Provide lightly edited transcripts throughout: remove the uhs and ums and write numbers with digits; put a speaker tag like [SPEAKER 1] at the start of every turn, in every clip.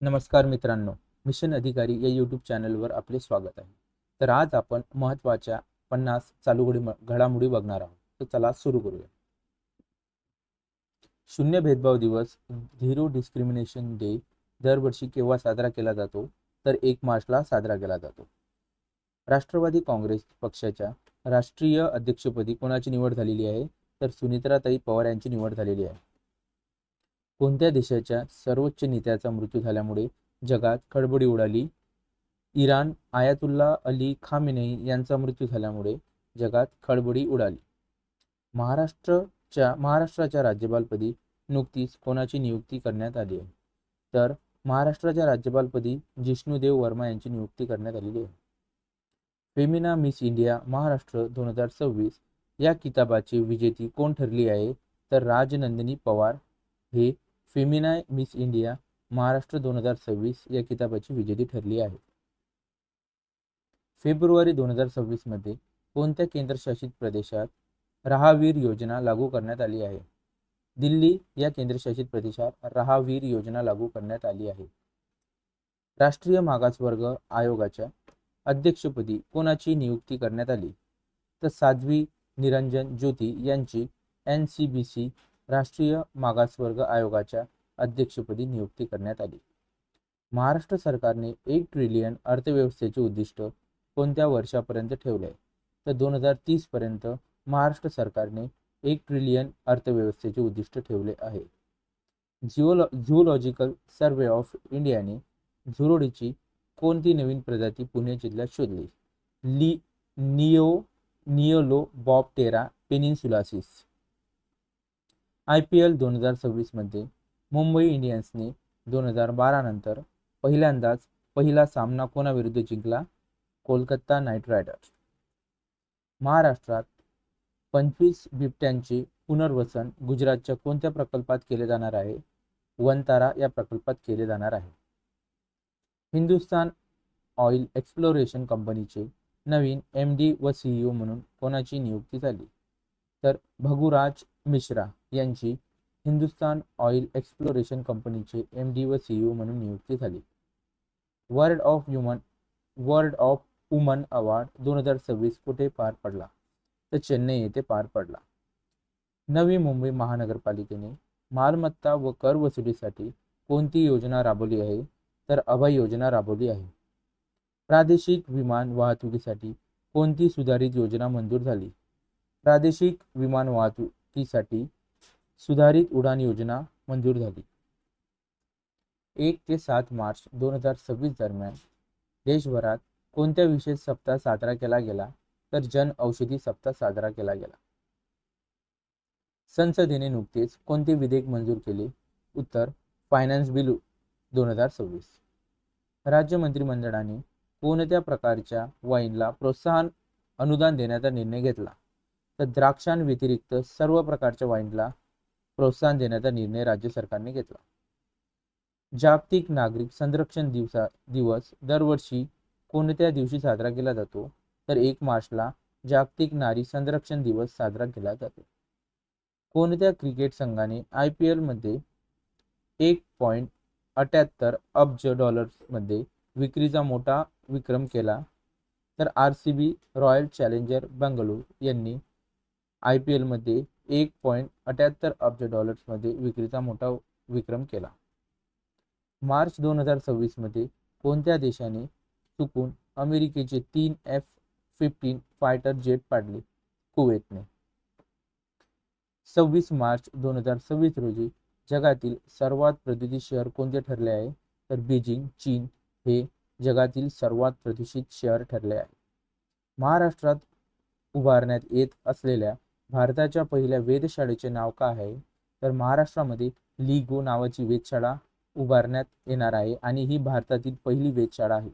[SPEAKER 1] नमस्कार मित्रांनो, मिशन अधिकारी या यूट्यूब चॅनलवर आपले स्वागत आहे. तर आज आपण महत्त्वाच्या 50 चालू घडामोडी बघणार आहोत. तर चला सुरू करूया. शून्य भेदभाव दिवस, झिरो डिस्क्रिमिनेशन डे दरवर्षी केव्हा साजरा केला जातो? तर 1 मार्चला साजरा केला जातो. राष्ट्रवादी काँग्रेस पक्षाच्या राष्ट्रीय अध्यक्षपदी कोणाची निवड झालेली आहे? तर सुनित्राताई पवार यांची निवड झालेली आहे. कोणत्या देशाच्या सर्वोच्च नेत्याचा मृत्यू झाल्यामुळे जगात खळबळी उडाली? इराण आयातुल्ला अली खामेनेई यांचा मृत्यू झाल्यामुळे जगात खळबळी उडाली. महाराष्ट्राच्या राज्यपालपदी नुकतीच कोणाची नियुक्ती करण्यात आली आहे? तर महाराष्ट्राच्या राज्यपालपदी जिष्णुदेव वर्मा यांची नियुक्ती करण्यात आलेली आहे. फेमिना मिस इंडिया महाराष्ट्र 2026 या किताबाची विजेती कोण ठरली आहे? तर राजनंदिनी पवार हे फेमिना मिस इंडिया महाराष्ट्र 2026 या किताबाची विजेती ठरली आहे. फेब्रुवारी 2026 मध्ये कोणत्या केंद्रशासित प्रदेशात रहावीर योजना लागू करण्यात आली आहे? दिल्ली या केंद्रशासित प्रदेशात रहावीर योजना लागू करण्यात आली आहे. राष्ट्रीय मागासवर्ग आयोगाच्या अध्यक्षपदी कोणाची नियुक्ती करण्यात आली? तर साध्वी निरंजन ज्योती यांची NCBC राष्ट्रीय मागासवर्ग आयोगाच्या अध्यक्षपदी नियुक्ती करण्यात आली. महाराष्ट्र सरकारने 1 ट्रिलियन अर्थव्यवस्थेचे उद्दिष्ट कोणत्या वर्षापर्यंत ठेवले? तर 2030 पर्यंत महाराष्ट्र सरकारने 1 ट्रिलियन अर्थव्यवस्थेचे उद्दिष्ट ठेवले आहे. झूलॉजिकल सर्व्हे ऑफ इंडियाने झुरळीची कोणती नवीन प्रजाती पुणे जिल्ह्यात शोधली? नियोलोबॉप्टेरा पेनिन्सुलासिस. IPL 2026 मध्ये मुंबई इंडियन्सने 2012 नंतर पहिल्यांदाच पहिला सामना कोणाविरुद्ध जिंकला? Kolkata night riders. महाराष्ट्रात 25 बिबट्यांचे पुनर्वसन गुजरातच्या कोणत्या प्रकल्पात केले जाणार आहे? वनतारा या प्रकल्पात केले जाणार आहे. हिंदुस्तान ऑइल एक्सप्लोरेशन कंपनीचे नवीन MD व CEO म्हणून कोणाची नियुक्ती झाली? तर भगुराज मिश्रा यांची हिंदुस्तान ऑइल एक्सप्लोरेशन कंपनीचे MD व CEO म्हणून नियुक्ती झाली. वर्ल्ड ऑफ वुमन अवॉर्ड 2026 कुठे पार पडला? तर चेन्नई येथे पार पडला. नवी मुंबई महानगरपालिकेने मालमत्ता व कर वसुलीसाठी कोणती योजना राबवली आहे? तर अभय योजना राबवली आहे. प्रादेशिक विमान वाहतुकीसाठी कोणती सुधारित योजना मंजूर झाली? प्रादेशिक विमान वाहतुकीसाठी सुधारित उडान योजना मंजूर झाली. 1 ते 7 मार्च 2026 दरम्यान देशभरात कोणत्या विशेष सप्ताह साजरा केला गेला? तर जन औषधी सप्ताह साजरा केला गेला. संसदेने नुकतेच कोणते विधेयक मंजूर केले? उत्तर फायनान्स बिल 2026. राज्य मंत्रिमंडळाने कोणत्या प्रकारच्या वाईनला प्रोत्साहन अनुदान देण्याचा निर्णय घेतला? तर द्राक्षांव्यतिरिक्त सर्व प्रकारच्या वाईनला प्रोत्साहन देण्याचा निर्णय राज्य सरकारने घेतला. जागतिक नागरिक संरक्षण दिवस दरवर्षी कोणत्या दिवशी साजरा केला जातो? तर 1 मार्चला जागतिक नारी संरक्षण दिवस साजरा केला जातो. कोणत्या क्रिकेट संघाने IPL मध्ये $1.78 अब्ज मध्ये विक्रीचा मोठा विक्रम केला? तर RCB रॉयल चॅलेंजर बंगळुरू यांनी IPL मध्ये $1.78 अब्ज मध्ये विक्रीचा मोठा विक्रम केला. मार्च 2026 मध्ये कोणत्या देशाने चुकून अमेरिकेचे 3 F-15 फायटर जेट पाडले? कुवेतने. 26 मार्च 2026 रोजी जगातील सर्वात प्रदूषित शहर कोणते ठरले आहे? तर बीजिंग चीन हे जगातील सर्वात प्रदूषित शहर ठरले आहे. महाराष्ट्रात उभारण्यात येत असलेल्या भारताच्या पहिल्या वेधशाळेचे नाव काय आहे? तर महाराष्ट्रामध्ये लिगो नावाची वेधशाळा उभारण्यात येणार आहे आणि ही भारतातील पहिली वेधशाळा आहे.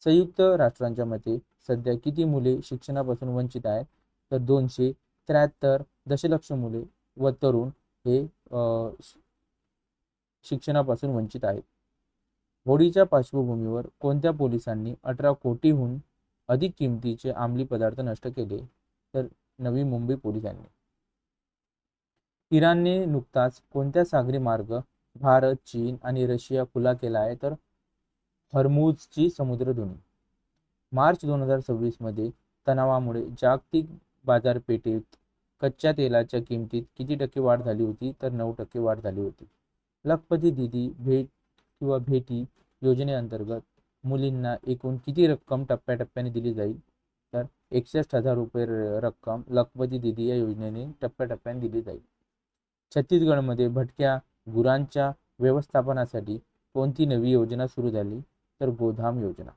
[SPEAKER 1] संयुक्त राष्ट्रांच्या मते सध्या किती मुले शिक्षणापासून वंचित आहेत? तर 273 दशलक्ष मुले व तरुण हे शिक्षणापासून वंचित आहेत. होळीच्या पार्श्वभूमीवर कोणत्या पोलिसांनी 18 कोटीहून अधिक किमतीचे अंमली पदार्थ नष्ट केले? तर नवी मुंबई पोलिसांनी. इराणने नुकताच कोणत्या सागरी मार्ग भारत, चीन आणि रशिया खुला केला आहे, तर हर्मुझची समुद्रधुनी. मार्च 2026 मध्ये तणावामुळे जागतिक बाजारपेठेत कच्च्या तेलाच्या किमतीत किती टक्के वाढ झाली होती? तर 9% वाढ झाली होती. लखपती दीदी भेट किंवा भेटी योजनेअंतर्गत मुलींना एकूण किती रक्कम टप्प्याटप्प्याने दिली जाईल? तर 61,000 रुपये रक्कम लखपती दीदी या योजनेने टप्प्याटप्प्याने दिली जाईल. छत्तीसगडमध्ये भटक्या गुरांच्या व्यवस्थापनासाठी कोणती नवी योजना सुरू झाली? तर गोधाम योजना.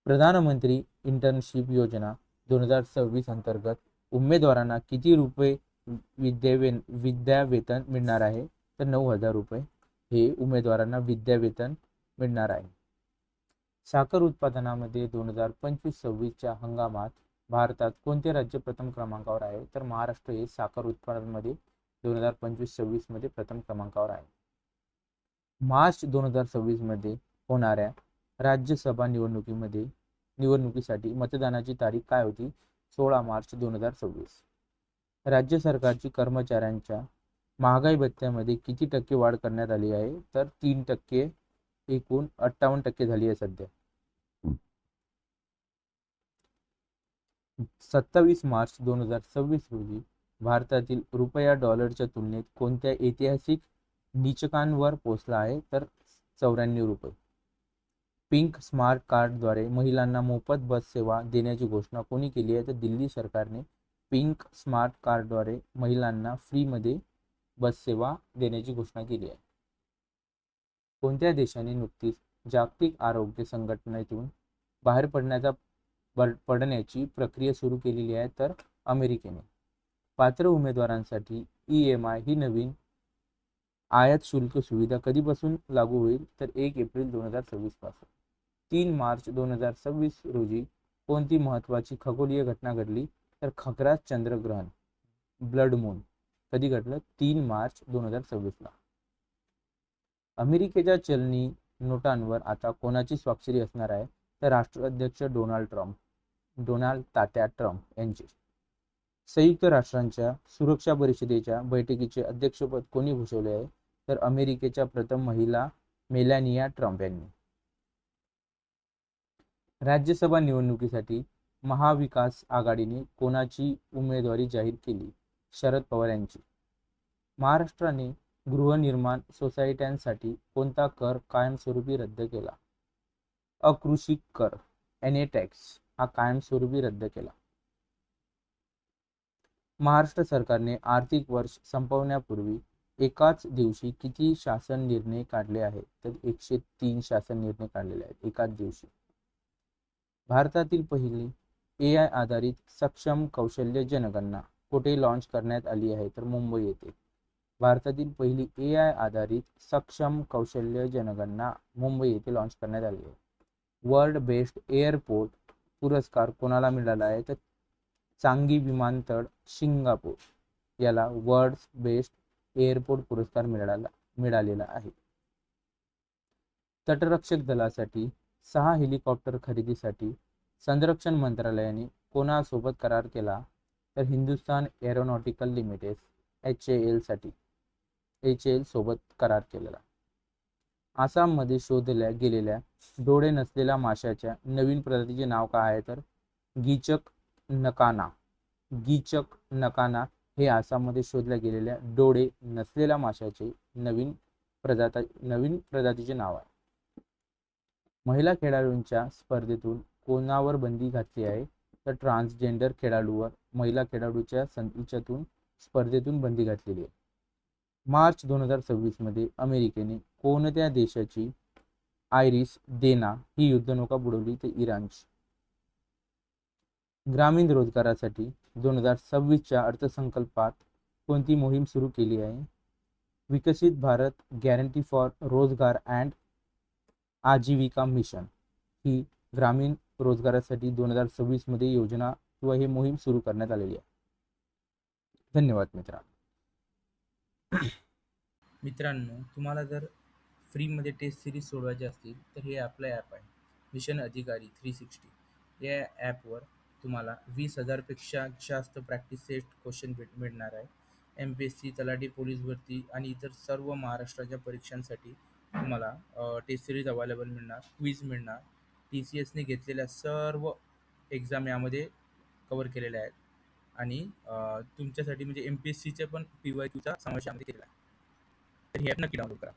[SPEAKER 1] प्रधानमंत्री इंटर्नशिप योजना 2026 अंतर्गत उमेदवारांना किती रुपये विद्यावेतन मिळणार आहे? तर 9,000 रुपये हे उमेदवारांना विद्यावेतन मिळणार आहे. साखर उत्पादनामध्ये 2025-26च्या हंगामात भारतात कोणते राज्य प्रथम क्रमांकावर आहे? तर महाराष्ट्र हे साखर उत्पादनामध्ये 2025-26 मध्ये प्रथम क्रमांकावर आहे. मार्च 2026 मध्ये होणाऱ्या राज्यसभा निवडणुकीसाठी मतदानाची तारीख काय होती? 16 मार्च 2026. राज्य सरकारची कर्मचाऱ्यांच्या महागाई भत्त्यामध्ये किती टक्के वाढ करण्यात आली आहे? तर 3%, एकूण 58% झाली आहे सध्या. 27 मार्च 2026 रोजी भारतातील रुपया डॉलरच्या तुलनेत कोणत्या ऐतिहासिक निचकांवर पोहोचला आहे? तर 94 रुपये. पिंक स्मार्ट कार्डद्वारे महिलांना मोफत बस सेवा देण्याची घोषणा कोणी केली आहे? तर दिल्ली सरकारने पिंक स्मार्ट कार्डद्वारे महिलांना फ्रीमध्ये बस सेवा देण्याची घोषणा केली आहे. कोणत्या देशाने नुकतीच जागतिक आरोग्य संघटनेतून बाहेर पडण्याची प्रक्रिया सुरू केलेली आहे? तर अमेरिकेने. पात्र उमेदवारांसाठी EMI ही नवीन आयात शुल्क सुविधा कधीपासून लागू होईल? तर 1 एप्रिल 2026 पासून. 3 मार्च 2026 रोजी कोणती महत्त्वाची खगोलीय घटना घडली? तर खग्रास चंद्रग्रहण, ब्लड मून. कधी घडलं? 3 मार्च 2026 ला. अमेरिकेच्या चलनी नोटांवर आता कोणाची स्वाक्षरी असणार आहे? तर राष्ट्राध्यक्ष डोनाल्ड तात्या ट्रम्प यांची. संयुक्त राष्ट्रांच्या सुरक्षा परिषदेच्या बैठकीचे अध्यक्षपद कोणी भूषवले आहे? तर अमेरिकेच्या प्रथम महिला मेलानिया ट्रम्प यांनी. राज्यसभा निवडणुकीसाठी महाविकास आघाडीने कोणाची उमेदवारी जाहीर केली? शरद पवार यांची. महाराष्ट्राने गृहनिर्माण सोसायट्यांसाठी कोणता कर कायमस्वरूपी रद्द केला? अकृषी कर, टॅक्स हा कायमस्वरूपी रद्द केला. महाराष्ट्र सरकारने आर्थिक वर्ष संपवण्यापूर्वी एकाच दिवशी किती शासन निर्णय काढले आहेत? तर 103 शासन निर्णय काढलेले आहेत एकाच दिवशी. भारतातील पहिली AI आधारित सक्षम कौशल्य जनगणना कुठे लॉन्च करण्यात आली आहे? तर मुंबई येथे. भारतातील पहिली AI आधारित सक्षम कौशल्य जनगणना मुंबई येथे लॉन्च करण्यात आली आहे. वर्ल्ड बेस्ट एअरपोर्ट पुरस्कार कोणाला मिळाला आहे? तर चांगी विमानतळ, सिंगापूर याला वर्ल्ड बेस्ट एअरपोर्ट पुरस्कार मिळालेला आहे. तटरक्षक दलासाठी 6 हेलिकॉप्टर खरेदीसाठी संरक्षण मंत्रालयाने कोणासोबत करार केला? तर हिंदुस्तान एरोनॉटिकल लिमिटेड HAL सोबत करार केलेला. आसाममध्ये शोधल्या गेलेल्या डोळे नसलेल्या माशाच्या नवीन प्रजातीचे नाव काय आहे? तर गीचक नकाना. गीचक नकाना हे आसाममध्ये शोधल्या गेलेल्या डोळे नसलेल्या माशाचे नवीन प्रजातीचे नाव आहे. महिला खेळाडूंच्या स्पर्धेतून कोणावर बंदी घातली आहे? तर ट्रान्सजेंडर खेळाडूवर महिला खेळाडूच्या संचेतून स्पर्धेतून बंदी घातलेली आहे. मार्च 2026 मध्ये अमेरिकेने कोणत्या देशाची आयरिस देना ही युद्धनौका बुडवली? तर इराणची. ग्रामीण रोजगारासाठी 2026च्या अर्थसंकल्पात कोणती मोहीम सुरू केली आहे? विकसित भारत गॅरंटी फॉर रोजगार अँड आजीविका मिशन ही ग्रामीण रोजगारासाठी 2026 मध्ये योजना किंवा ही मोहीम सुरू करण्यात आलेली आहे. धन्यवाद मित्रांनो, तुम्हाला जर फ्रीमध्ये टेस्ट सिरीज सोडवायची असतील तर हे आपलं ॲप आहे, मिशन अधिकारी 360. या ॲपवर तुम्हाला 20,000पेक्षा जास्त प्रॅक्टिस सेट क्वेश्चन मिळणार आहे MPSC, तलाठी, पोलीस भरती आणि इतर सर्व महाराष्ट्राच्या परीक्षांसाठी तुम्हाला टेस्ट सिरीज अवेलेबल मिळणार, क्विज मिळणार. TCSने घेतलेल्या सर्व एक्झाम यामध्ये कव्हर केलेल्या आहेत आणि तुमच्यासाठी म्हणजे MPSCच्या पण PYQचा समावेश यामध्ये केलेला आहे. तर ही ॲप नक्की डाउनलोड करा.